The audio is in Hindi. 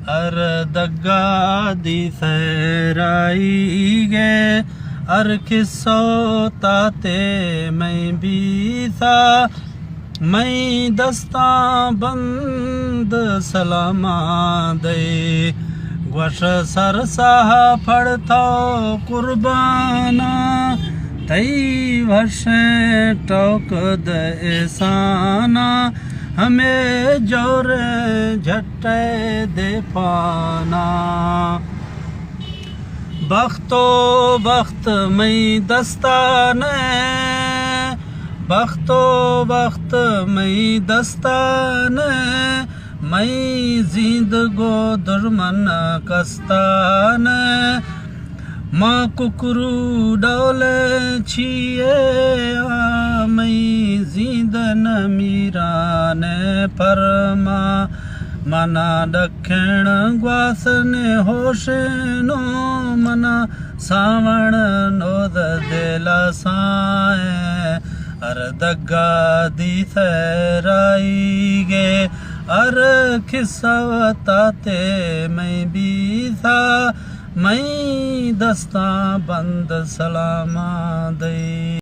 अर दग्गा दी सैराई गे अर किस्सो ताते मैं बीसा मैं दस्ता बंद सलामा दे गोश सरसा फड़ता कुर्बाना तई वर्ष टोक दसाना हमें जोर झट्टे दे पाना बख्तो बख्त मई दस्ताने बख्तो बख्त मई दस्ताने मई जिंद गो दुर्मन कस्ताने माँ कुकरू डोले छिए मई जिंदन मीराने परमा मना दक्षिण ग्वासने होशनो मना सावण नोद देला साए अर दग्गा दी सैराई गे अर खिस्सवताते मैं बीसा मैं दस्ता बंद सलामा दई।